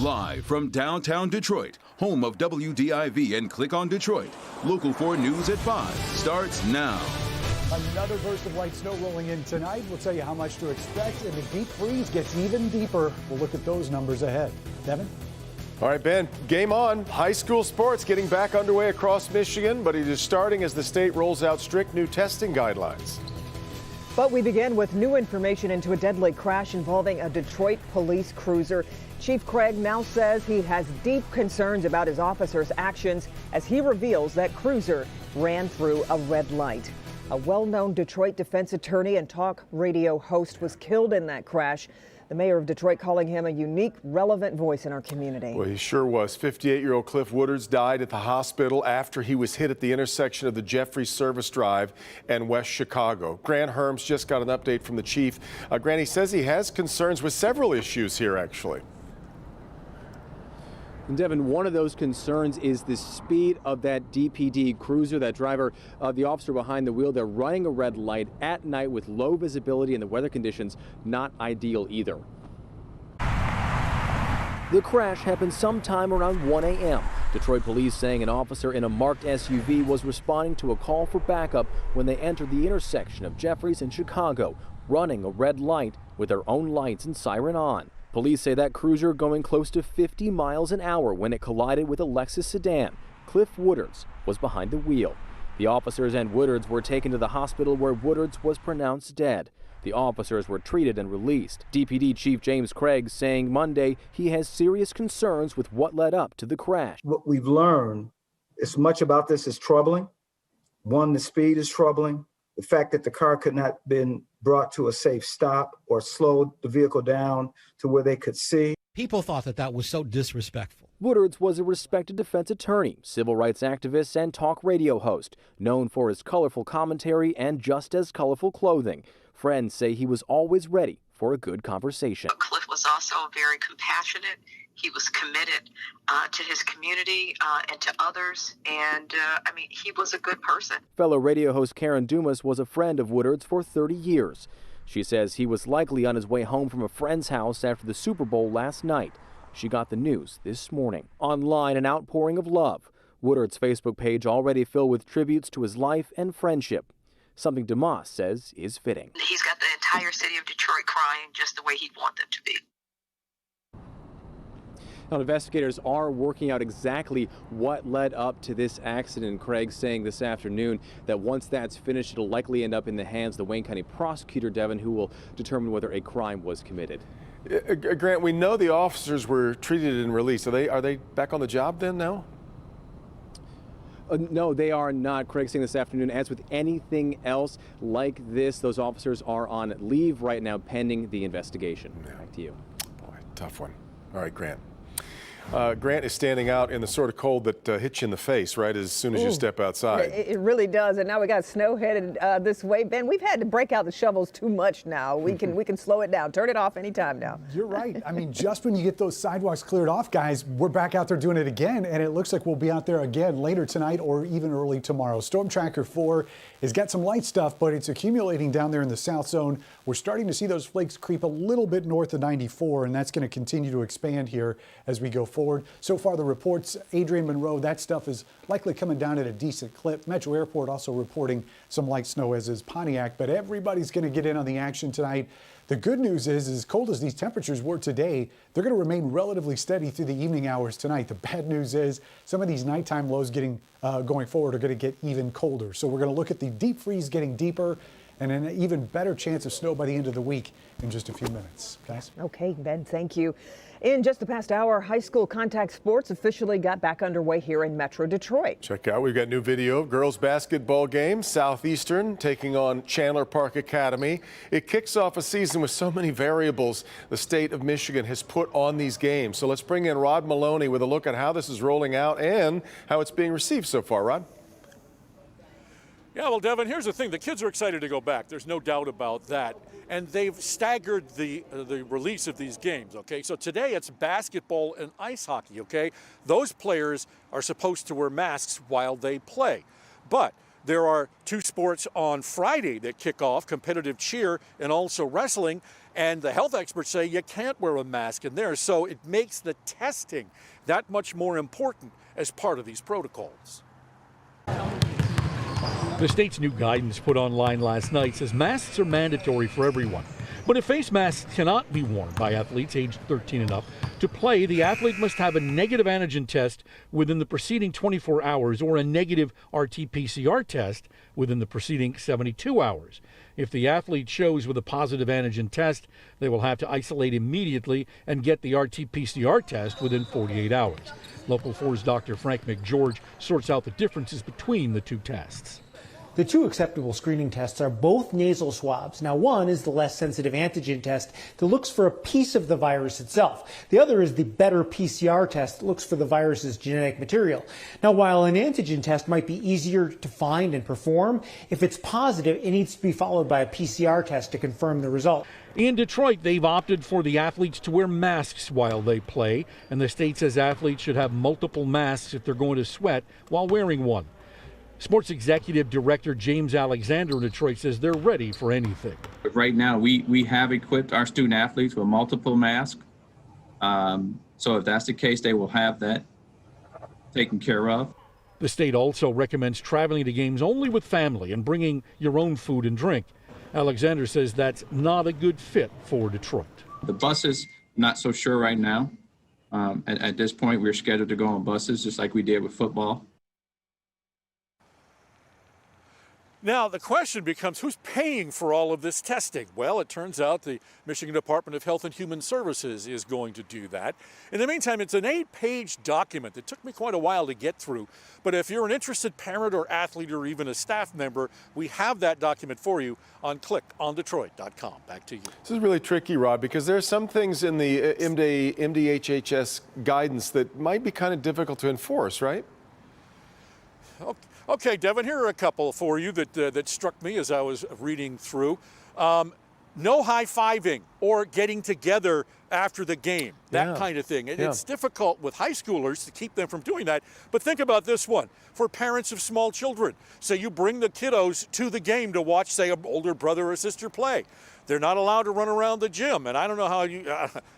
Live from downtown Detroit, home of WDIV and Click on Detroit, Local 4 News at 5 starts now. Another burst of light snow rolling in tonight. We'll tell you how much to expect, and the deep freeze gets even deeper. We'll look at those numbers ahead. Devin? All right, Ben, game on. High school sports getting back underway across Michigan, but it is starting as the state rolls out strict new testing guidelines. But we begin with new information into a deadly crash involving a Detroit police cruiser. Chief Craig now says he has deep concerns about his officers' actions as he reveals that cruiser ran through a red light. A well-known Detroit defense attorney and talk radio host was killed in that crash. The mayor of Detroit calling him a unique, relevant voice in our community. Well, he sure was. 58-year-old Cliff Woodards died at the hospital after he was hit at the intersection of the Jeffries Service Drive and West Chicago. Grant Herms just got an update from the chief. Grant, he says he has concerns with several issues here, actually. And Devin, one of those concerns is the speed of that DPD cruiser. That driver, the officer behind the wheel, they're running a red light at night with low visibility and the weather conditions not ideal either. The crash happened sometime around 1 a.m. Detroit police saying an officer in a marked SUV was responding to a call for backup when they entered the intersection of Jeffries and Chicago, running a red light with their own lights and siren on. Police say that cruiser going close to 50 miles an hour when it collided with a Lexus sedan. Cliff Woodards was behind the wheel. The officers and Woodards were taken to the hospital where Woodards was pronounced dead. The officers were treated and released. DPD Chief James Craig saying Monday he has serious concerns with what led up to the crash. What we've learned, as much about this is troubling. One, the speed is troubling. The fact that the car could not have been brought to a safe stop or slowed the vehicle down to where they could see. People thought that that was so disrespectful. Woodards was a respected defense attorney, civil rights activist, and talk radio host, known for his colorful commentary and just as colorful clothing. Friends say he was always ready for a good conversation. Cliff was also very compassionate. He was committed to his community and to others. And he was a good person. Fellow radio host Karen Dumas was a friend of Woodards for 30 years. She says he was likely on his way home from a friend's house after the Super Bowl last night. She got the news this morning. Online, an outpouring of love. Woodards' Facebook page already filled with tributes to his life and friendship. Something Dumas says is fitting. He's got the entire city of Detroit crying just the way he'd want them to be. Now, investigators are working out exactly what led up to this accident. Craig saying this afternoon that once that's finished, it'll likely end up in the hands of the Wayne County prosecutor, Devin, who will determine whether a crime was committed. Grant, we know the officers were treated and released. Are they back on the job then now? No, they are not. Craig saying this afternoon, as with anything else like this, those officers are on leave right now pending the investigation. Yeah. Back to you. Boy, tough one. All right, Grant. Grant is standing out in the sort of cold that hits you in the face right as soon as you step outside. It really does, and now we got snow headed this way. Ben, we've had to break out the shovels too much now. We can slow it down, turn it off anytime now. You're right. I mean, just when you get those sidewalks cleared off, guys, we're back out there doing it again, and it looks like we'll be out there again later tonight or even early tomorrow. Storm Tracker 4 has got some light stuff, but it's accumulating down there in the south zone. We're starting to see those flakes creep a little bit north of 94, and that's going to continue to expand here as we go forward. So far, the reports, Adrian Monroe, that stuff is likely coming down at a decent clip. Metro Airport also reporting some light snow, as is Pontiac, but everybody's going to get in on the action tonight. The good news is, as cold as these temperatures were today, they're going to remain relatively steady through the evening hours tonight. The bad news is some of these nighttime lows going forward are going to get even colder. So we're going to look at the deep freeze getting deeper and an even better chance of snow by the end of the week in just a few minutes. Guys? Okay, Ben, thank you. In just the past hour, high school contact sports officially got back underway here in Metro Detroit. Check out, we've got new video of girls basketball game. Southeastern taking on Chandler Park Academy. It kicks off a season with so many variables the state of Michigan has put on these games. So let's bring in Rod Maloney with a look at how this is rolling out and how it's being received so far. Rod? Yeah, well, Devin, here's the thing. The kids are excited to go back. There's no doubt about that. And they've staggered the release of these games, okay? So today it's basketball and ice hockey, okay? Those players are supposed to wear masks while they play. But there are two sports on Friday that kick off, competitive cheer and also wrestling. And the health experts say you can't wear a mask in there. So it makes the testing that much more important as part of these protocols. The state's new guidance put online last night says masks are mandatory for everyone. But if face masks cannot be worn by athletes aged 13 and up, to play, the athlete must have a negative antigen test within the preceding 24 hours or a negative RT-PCR test within the preceding 72 hours. If the athlete shows with a positive antigen test, they will have to isolate immediately and get the RT-PCR test within 48 hours. Local 4's Dr. Frank McGeorge sorts out the differences between the two tests. The two acceptable screening tests are both nasal swabs. Now, one is the less sensitive antigen test that looks for a piece of the virus itself. The other is the better PCR test that looks for the virus's genetic material. Now, while an antigen test might be easier to find and perform, if it's positive, it needs to be followed by a PCR test to confirm the result. In Detroit, they've opted for the athletes to wear masks while they play, and the state says athletes should have multiple masks if they're going to sweat while wearing one. Sports Executive Director James Alexander in Detroit says they're ready for anything. Right now, we have equipped our student athletes with multiple masks. So if that's the case, they will have that taken care of. The state also recommends traveling to games only with family and bringing your own food and drink. Alexander says that's not a good fit for Detroit. The buses, not so sure right now. At this point, we're scheduled to go on buses just like we did with football. Now, the question becomes, who's paying for all of this testing? Well, it turns out the Michigan Department of Health and Human Services is going to do that. In the meantime, it's an 8-page document that took me quite a while to get through. But if you're an interested parent or athlete or even a staff member, we have that document for you on clickondetroit.com. Back to you. This is really tricky, Rod, because there are some things in the MDHHS guidance that might be kind of difficult to enforce, right? Okay, Devin, here are a couple for you that struck me as I was reading through. No high-fiving or getting together after the game, that kind of thing. It's difficult with high schoolers to keep them from doing that. But think about this one. For parents of small children, say you bring the kiddos to the game to watch, say, an older brother or sister play. They're not allowed to run around the gym. And I don't know how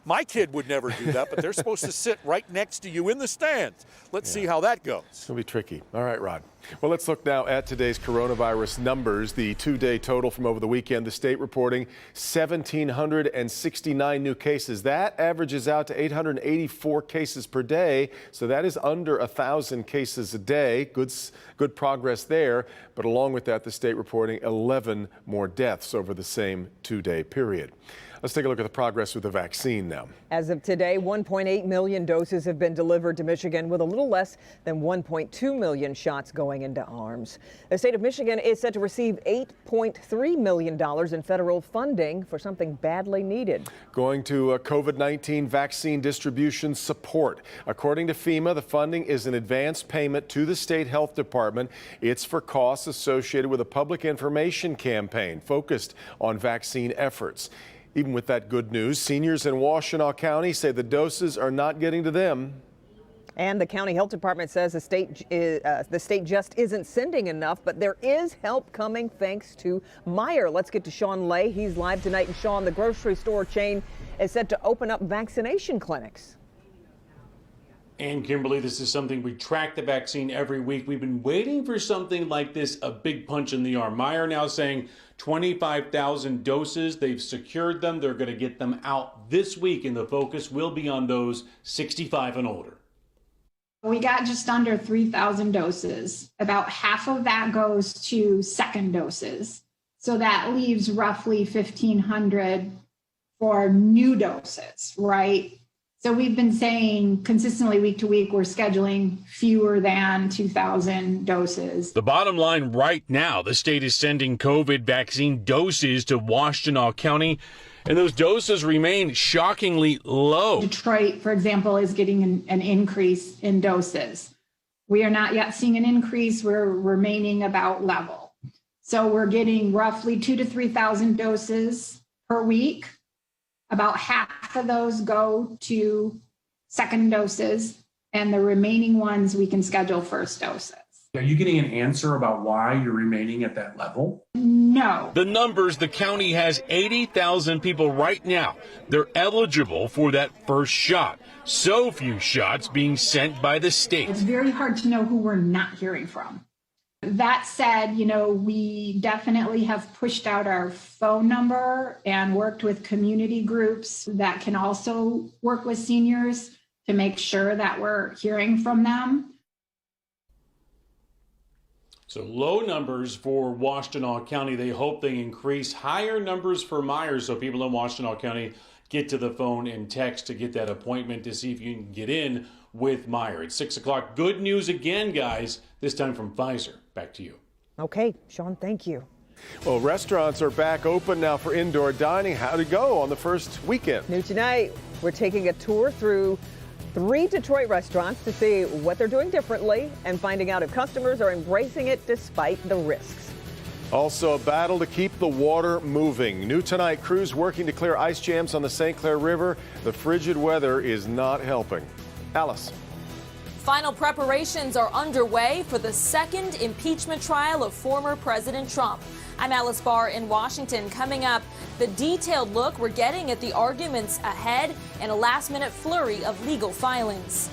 my kid would never do that, but they're supposed to sit right next to you in the stands. Let's see how that goes. It's going to be tricky. All right, Rod. Well, let's look now at today's coronavirus numbers. The two-day total from over the weekend, the state reporting 1,769 new cases. That averages out to 884 cases per day. So that is under 1,000 cases a day. Good progress there. But along with that, the state reporting 11 more deaths over the same two-day period. Let's take a look at the progress with the vaccine now. As of today, 1.8 million doses have been delivered to Michigan, with a little less than 1.2 million shots going into arms. The state of Michigan is set to receive $8.3 million in federal funding for something badly needed. Going to COVID-19 vaccine distribution support. According to FEMA, the funding is an advance payment to the state health department. It's for costs associated with a public information campaign focused on vaccine efforts. Even with that good news, seniors in Washtenaw County say the doses are not getting to them. And the county health department says the state just isn't sending enough, but there is help coming thanks to Meijer. Let's get to Sean Lay. He's live tonight. And Sean, the grocery store chain is set to open up vaccination clinics. And Kimberly, this is something we track the vaccine every week. We've been waiting for something like this, a big punch in the arm. Meijer now saying 25,000 doses. They've secured them. They're going to get them out this week, and the focus will be on those 65 and older. We got just under 3,000 doses. About half of that goes to second doses. So that leaves roughly 1,500 for new doses, right? So we've been saying consistently week to week, we're scheduling fewer than 2,000 doses. The bottom line right now, the state is sending COVID vaccine doses to Washtenaw County, and those doses remain shockingly low. Detroit, for example, is getting an increase in doses. We are not yet seeing an increase. We're remaining about level. So we're getting roughly 2,000 to 3,000 doses per week. About half of those go to second doses, and the remaining ones we can schedule first doses. Are you getting an answer about why you're remaining at that level? No. The numbers, the county has 80,000 people right now. They're eligible for that first shot. So few shots being sent by the state. It's very hard to know who we're not hearing from. That said, we definitely have pushed out our phone number and worked with community groups that can also work with seniors to make sure that we're hearing from them. So low numbers for Washtenaw County. They hope they increase. Higher numbers for Myers, so people in Washtenaw County get to the phone and text to get that appointment to see if you can get in with Meijer. It's 6 o'clock. Good news again, guys, this time from Pfizer. Back to you. Okay, Sean, thank you. Well, restaurants are back open now for indoor dining. How'd it go on the first weekend? New tonight, we're taking a tour through 3 Detroit restaurants to see what they're doing differently and finding out if customers are embracing it despite the risks. Also, a battle to keep the water moving. New tonight, crews working to clear ice jams on the St. Clair River. The frigid weather is not helping. Alice. Final preparations are underway for the second impeachment trial of former President Trump. I'm Alice Barr in Washington. Coming up, the detailed look we're getting at the arguments ahead and a last-minute flurry of legal filings.